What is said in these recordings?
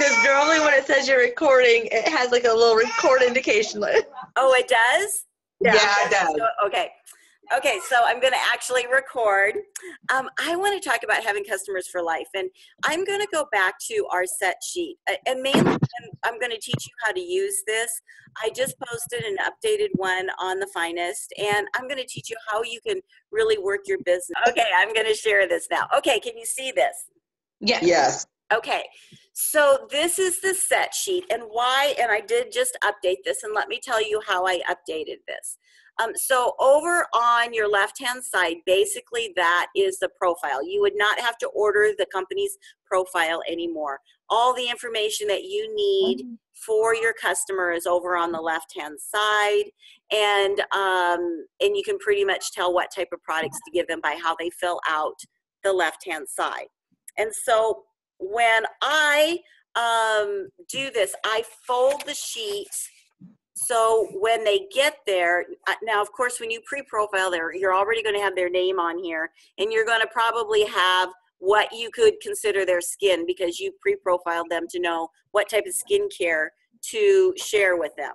Because normally when it says you're recording, it has like a little record indication. Oh, it does? Yeah, it does. Okay, so I'm going to actually record. I want to talk about having customers for life, and I'm going to go back to our set sheet. And mainly, I'm going to teach you how to use this. I just posted an updated one on the Finest, and I'm going to teach you how you can really work your business. Okay, I'm going to share this now. Okay, can you see this? Yes. Okay, so this is the set sheet, and why, and I did just update this, and let me tell you how I updated this. So over on your left-hand side, basically that is the profile. You would not have to order the company's profile anymore. All the information that you need for your customer is over on the left-hand side, and you can pretty much tell what type of products to give them by how they fill out the left-hand side. And so when I do this, I fold the sheet. So when they get there, now of course when you pre-profile there, you're already going to have their name on here, and you're going to probably have what you could consider their skin because you pre-profiled them to know what type of skincare to share with them.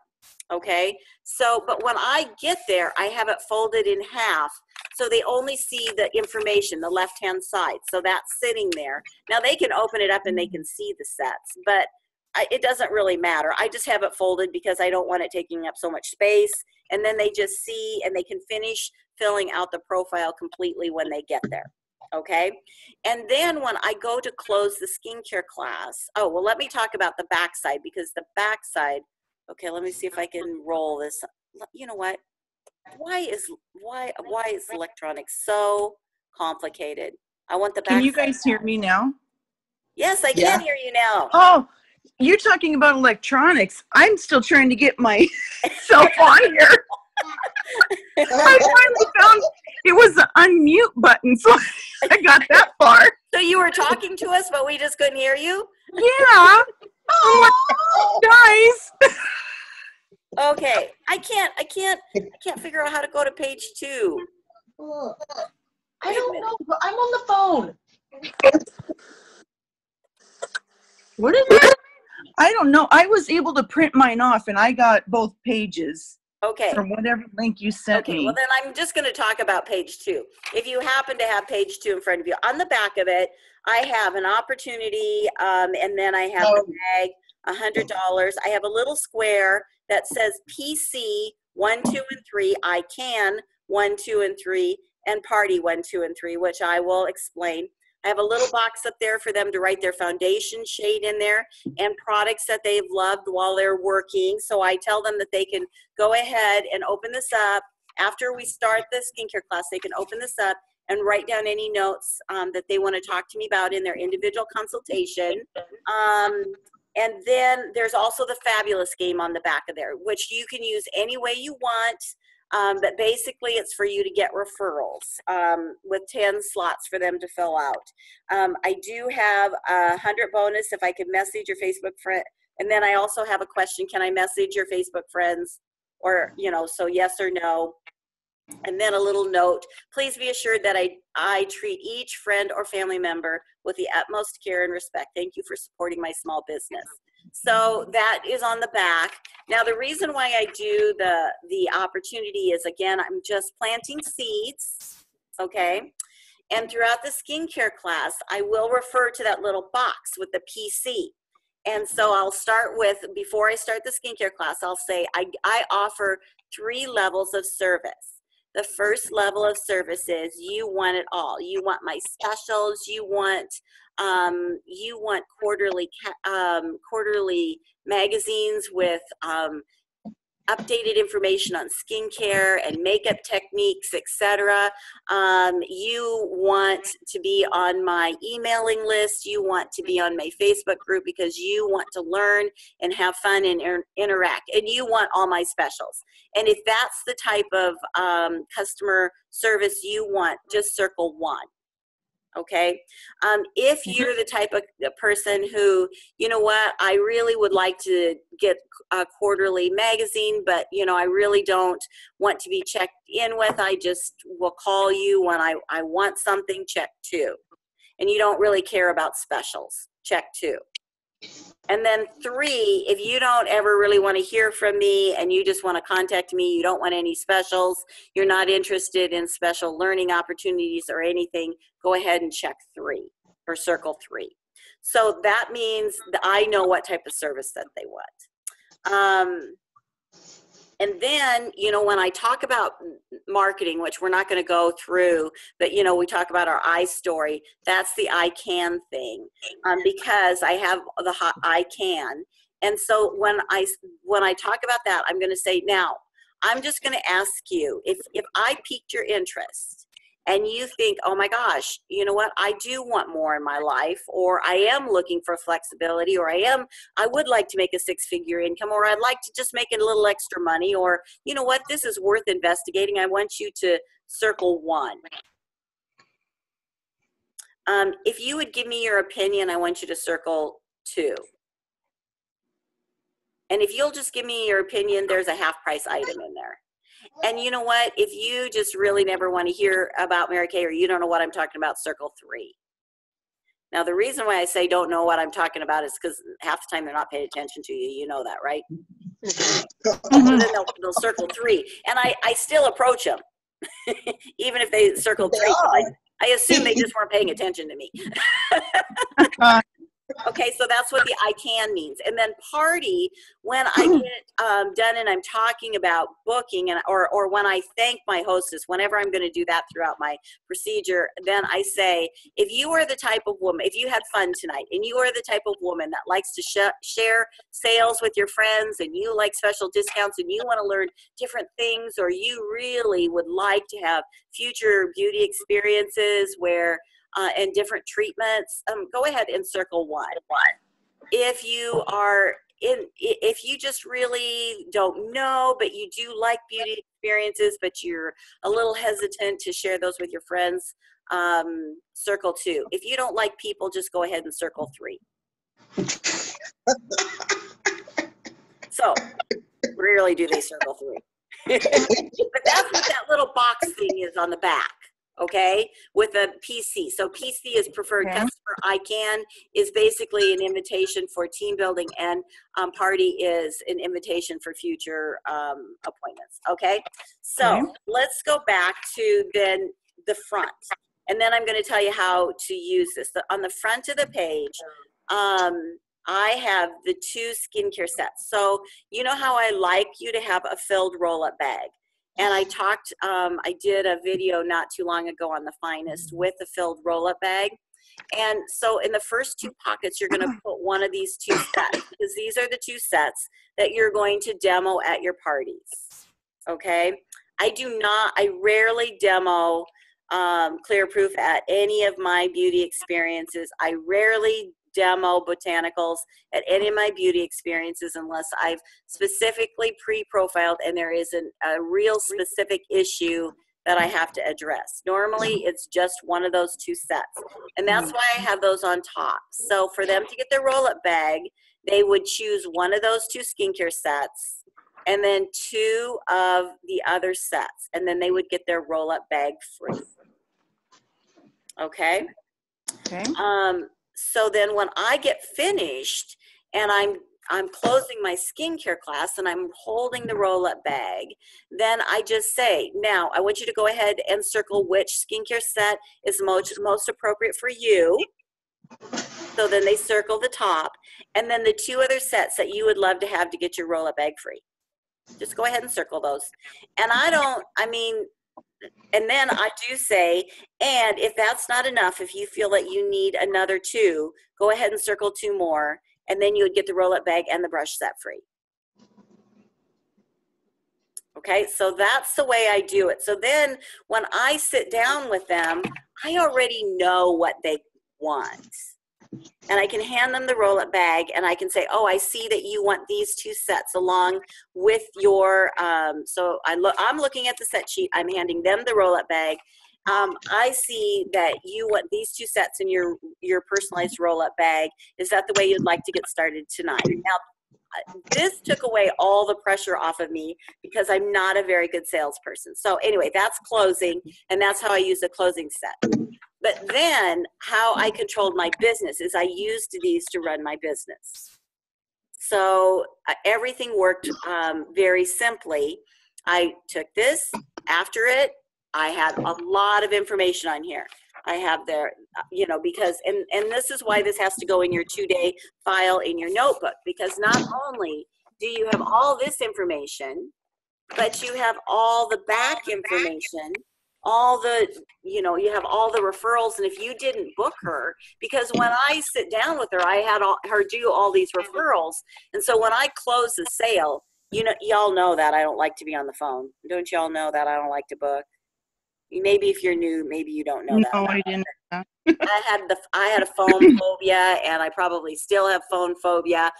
Okay, so but when I get there, I have it folded in half, so they only see the information, the left-hand side. So that's sitting there. Now they can open it up and they can see the sets, but it doesn't really matter. I just have it folded because I don't want it taking up so much space. And then they just see and they can finish filling out the profile completely when they get there. Okay. And then when I go to close the skincare class, oh, well, let me talk about the backside because the backside, okay, let me see if I can roll this. You know what? Why is electronics so complicated? I want the backside. Can you guys hear me now? Yes, I can hear you now. Oh, you're talking about electronics. I'm still trying to get myself on here. I finally found it was the unmute button, so I got that far. So you were talking to us, but we just couldn't hear you? Yeah. Oh, guys. Okay. I can't figure out how to go to page 2. I don't know, but I'm on the phone. What is it? I don't know. I was able to print mine off, and I got both pages. Okay. From whatever link you sent me. Well, then I'm just going to talk about page 2. If you happen to have page 2 in front of you, on the back of it, I have an opportunity, and then I have the bag, $100. I have a little square that says PC 1, 2, and 3. I can 1, 2, and 3, and party 1, 2, and 3, which I will explain. I have a little box up there for them to write their foundation shade in there and products that they've loved while they're working. So I tell them that they can go ahead and open this up. After we start the skincare class, they can open this up and write down any notes that they want to talk to me about in their individual consultation. And then there's also the Fabulous game on the back of there, which you can use any way you want. But basically it's for you to get referrals with 10 slots for them to fill out. I do have 100 bonus if I could message your Facebook friend. And then I also have a question, can I message your Facebook friends? Or, so yes or no. And then a little note, please be assured that I treat each friend or family member with the utmost care and respect. Thank you for supporting my small business. So that is on the back. Now, the reason why I do the opportunity is, again, I'm just planting seeds, okay? And throughout the skincare class, I will refer to that little box with the PC. And so I'll start with, before I start the skincare class, I'll say I offer 3 levels of service. The first level of service is you want it all. You want my specials. You want quarterly magazines with updated information on skincare and makeup techniques, etc. You want to be on my emailing list. You want to be on my Facebook group because you want to learn and have fun and interact. And you want all my specials. And if that's the type of customer service you want, just circle 1. Okay. If you're the type of person who, you know what, I really would like to get a quarterly magazine, but, I really don't want to be checked in with. I just will call you when I want something, check 2. And you don't really care about specials, check 2. And then 3, if you don't ever really want to hear from me and you just want to contact me, you don't want any specials, you're not interested in special learning opportunities or anything, go ahead and check 3 or circle 3. So that means that I know what type of service that they want. And then, you know, when I talk about marketing, which we're not going to go through, but, you know, we talk about our I story, that's the I can thing, because I have the I can. And so when I talk about that, I'm going to say, now, I'm just going to ask you, if I piqued your interest and you think, oh my gosh, you know what, I do want more in my life, or I am looking for flexibility, or I would like to make a 6-figure income, or I'd like to just make a little extra money, or you know what, this is worth investigating, I want you to circle 1. If you would give me your opinion, I want you to circle 2. And if you'll just give me your opinion, there's a half price item in there. And you know what? If you just really never want to hear about Mary Kay, or you don't know what I'm talking about, circle 3. Now, the reason why I say don't know what I'm talking about is because half the time they're not paying attention to you. You know that, right? So then they'll circle 3. And I still approach them, even if they circled 3. I assume they just weren't paying attention to me. Okay, so that's what the I can means. And then party, when I get done and I'm talking about booking, and or when I thank my hostess, whenever I'm going to do that throughout my procedure, then I say, if you are the type of woman, if you had fun tonight and you are the type of woman that likes to share sales with your friends, and you like special discounts, and you want to learn different things, or you really would like to have future beauty experiences where and different treatments, go ahead and circle 1. If you are if you just really don't know, but you do like beauty experiences, but you're a little hesitant to share those with your friends, circle 2. If you don't like people, just go ahead and circle 3. So rarely do they circle 3. But that's what that little box thing is on the back. Okay, with a PC. So PC is preferred customer. I can is basically an invitation for team building, and party is an invitation for future appointments. Okay, so let's go back to then the front, and then I'm going to tell you how to use this. On the front of the page, I have the 2 skincare sets. So you know how I like you to have a filled roll-up bag. And I did a video not too long ago on the finest with the filled roll-up bag. And so in the first 2 pockets, you're going to put one of these 2 sets, because these are the 2 sets that you're going to demo at your parties. Okay? I rarely demo Clear Proof at any of my beauty experiences. I rarely demo botanicals at any of my beauty experiences unless I've specifically pre-profiled and there is a real specific issue that I have to address. Normally, it's just one of those 2 sets. And that's why I have those on top. So for them to get their roll-up bag, they would choose one of those 2 skincare sets and then 2 of the other sets. And then they would get their roll-up bag free. Okay? Okay. So then when I get finished and I'm closing my skincare class and I'm holding the roll-up bag, then I just say, now I want you to go ahead and circle which skincare set is most appropriate for you. So then they circle the top, and then the 2 other sets that you would love to have to get your roll-up bag free. Just go ahead and circle those. And and then I do say, and if that's not enough, if you feel that you need another 2, go ahead and circle 2 more, and then you would get the roll-up bag and the brush set free. Okay, so that's the way I do it. So then when I sit down with them, I already know what they want. And I can hand them the roll-up bag, and I can say, oh, I see that you want these 2 sets along with your, so I'm looking at the set sheet. I'm handing them the roll-up bag. I see that you want these 2 sets in your personalized roll-up bag. Is that the way you'd like to get started tonight? Now, this took away all the pressure off of me because I'm not a very good salesperson. So anyway, that's closing, and that's how I use a closing set. But then how I controlled my business is I used these to run my business. So everything worked very simply. I took this. After it, I had a lot of information on here. I have there, because, and this is why this has to go in your 2-day file in your notebook, because not only do you have all this information, but you have all the back information, all the, you have all the referrals. And if you didn't book her, because when I sit down with her, I had her do all these referrals. And so when I close the sale, y'all know that I don't like to be on the phone. Don't y'all know that I don't like to book? Maybe if you're new, maybe you don't know that. No, I didn't. I had a phone phobia, and I probably still have phone phobia.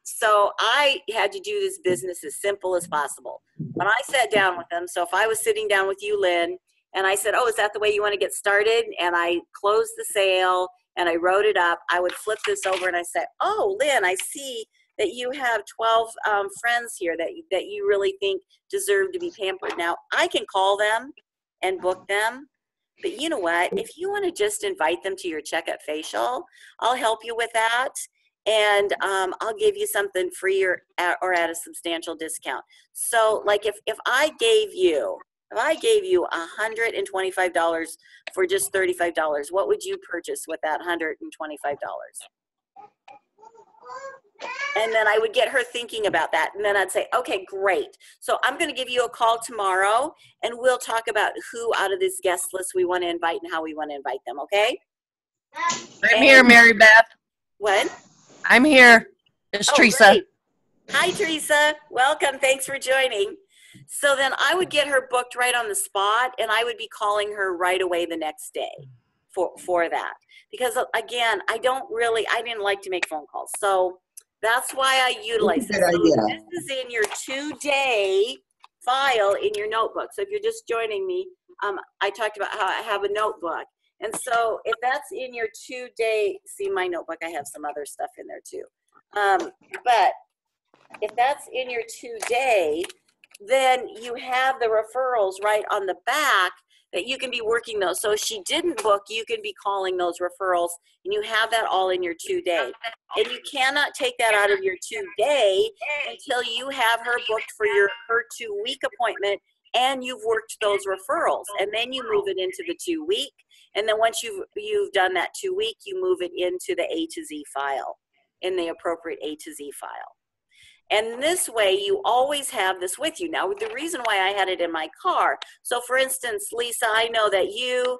So I had to do this business as simple as possible. When I sat down with them, so if I was sitting down with you, Lynn, and I said, oh, is that the way you want to get started? And I closed the sale and I wrote it up, I would flip this over and I said, oh, Lynn, I see that you have 12 friends here that you really think deserve to be pampered. Now, I can call them and book them. But you know what? If you want to just invite them to your checkup facial, I'll help you with that. And I'll give you something free or at a substantial discount. So like if I gave you $125 for just $35, what would you purchase with that $125? And then I would get her thinking about that. And then I'd say, okay, great. So I'm going to give you a call tomorrow, and we'll talk about who out of this guest list we want to invite and how we want to invite them, okay? I'm here, Mary Beth. What? I'm here. It's Teresa. Great. Hi, Teresa. Welcome. Thanks for joining. So then I would get her booked right on the spot, and I would be calling her right away the next day for that. Because, again, I didn't like to make phone calls. So that's why I utilize it. So this is in your 2-day file in your notebook. So if you're just joining me, I talked about how I have a notebook. And so if that's in your 2-day, see my notebook, I have some other stuff in there too. But if that's in your 2-day, then you have the referrals right on the back that you can be working those. So if she didn't book, you can be calling those referrals, and you have that all in your 2-day. And you cannot take that out of your 2-day until you have her booked for her 2-week appointment, and you've worked those referrals. And then you move it into the 2-week. And then once you've done that 2-week, you move it into the A to Z file, in the appropriate A to Z file. And this way, you always have this with you. Now, the reason why I had it in my car, so for instance, Lisa, I know that you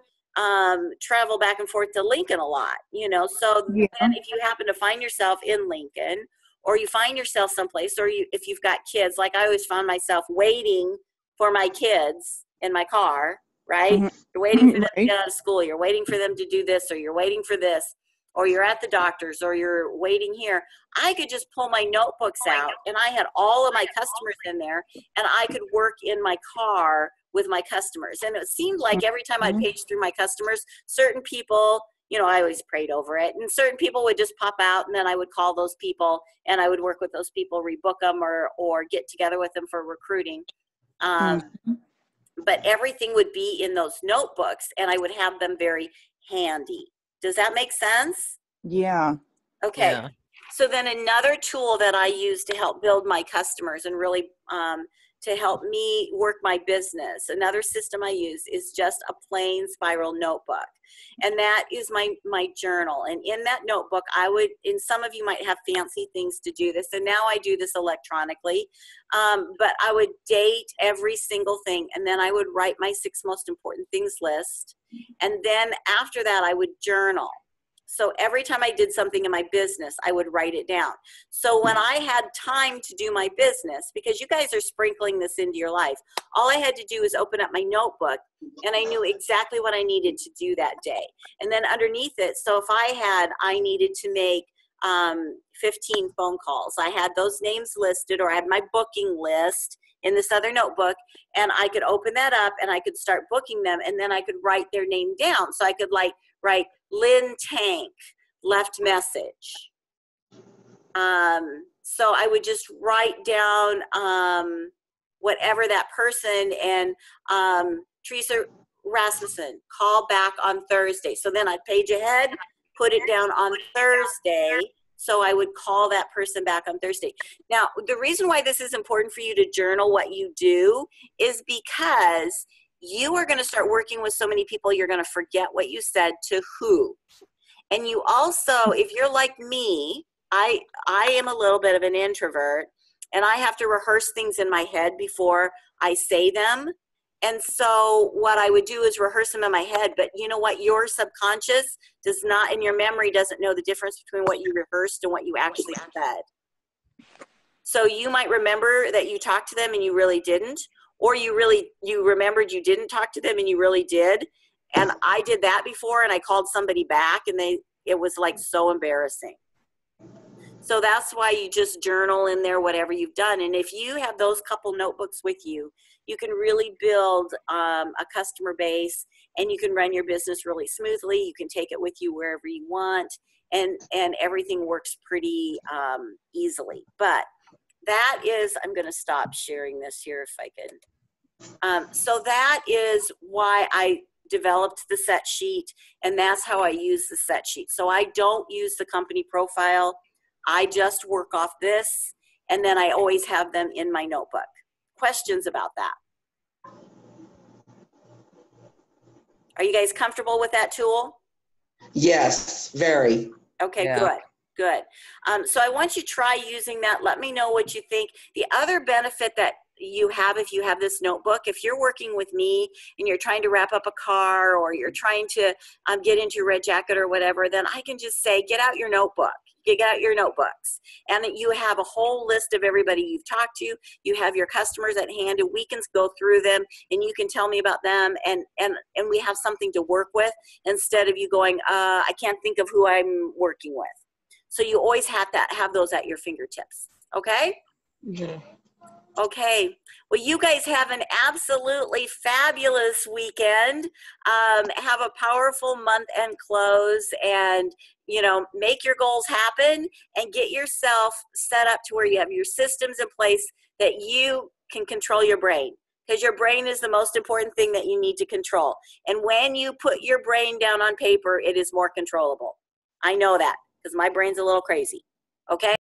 travel back and forth to Lincoln a lot, so then if you happen to find yourself in Lincoln, or you find yourself someplace, or if you've got kids, like I always found myself waiting for my kids in my car, right? Mm-hmm. You're waiting for them to get out of school, you're waiting for them to do this, or you're waiting for this, or you're at the doctor's, or you're waiting here. I could just pull my notebooks out, and I had all of my customers in there, and I could work in my car with my customers. And it seemed like every time I'd page through my customers, certain people, I always prayed over it, and certain people would just pop out, and then I would call those people, and I would work with those people, rebook them, or get together with them for recruiting. But everything would be in those notebooks, and I would have them very handy. Does that make sense? Yeah. Okay. Yeah. So then another tool that I use to help build my customers and really to help me work my business, another system I use is just a plain spiral notebook. And that is my journal. And in that notebook, and some of you might have fancy things to do this, and now I do this electronically, but I would date every single thing, and then I would write my 6 most important things list. And then after that, I would journal. So every time I did something in my business, I would write it down. So when I had time to do my business, because you guys are sprinkling this into your life, all I had to do was open up my notebook, and I knew exactly what I needed to do that day. And then underneath it, so if I needed to make 15 phone calls, I had those names listed, or I had my booking list in this other notebook, and I could open that up and I could start booking them, and then I could write their name down. So I could write Lynn Tank, left message. So I would just write down whatever that person, and Teresa Rasmussen, call back on Thursday. So then I'd page ahead, put it down on Thursday, So I would call that person back on Thursday. Now, the reason why this is important for you to journal what you do is because you are going to start working with so many people, you're going to forget what you said to who. And you also, if you're like me, I am a little bit of an introvert, and I have to rehearse things in my head before I say them. And so what I would do is rehearse them in my head, but you know what? Your subconscious does not, and your memory doesn't know the difference between what you rehearsed and what you actually said. So you might remember that you talked to them and you really didn't, or you remembered you didn't talk to them and you really did. And I did that before, and I called somebody back, and it was like so embarrassing. So that's why you just journal in there whatever you've done. And if you have those couple notebooks with you, you can really build a customer base, and you can run your business really smoothly. You can take it with you wherever you want, and everything works pretty easily. But that is, I'm going to stop sharing this here if I can. So that is why I developed the set sheet, and that's how I use the set sheet. So I don't use the company profile. I just work off this, and then I always have them in my notebook. Questions about that? Are you guys comfortable with that tool? Yes, very. Okay, Yeah. good. So I want you to try using that. Let me know what you think. The other benefit that you have if you have this notebook, if you're working with me and you're trying to wrap up a car, or you're trying to get into your red jacket or whatever, then I can just say, get out your notebook. You get out your notebooks, and you have a whole list of everybody you've talked to. You have your customers at hand, and we can go through them, and you can tell me about them, and we have something to work with instead of you going, I can't think of who I'm working with. So you always have those at your fingertips. Okay? Yeah. Okay. Well, you guys have an absolutely fabulous weekend. Have a powerful month-end close, and make your goals happen, and get yourself set up to where you have your systems in place that you can control your brain, because your brain is the most important thing that you need to control. And when you put your brain down on paper, it is more controllable. I know that because my brain's a little crazy. Okay?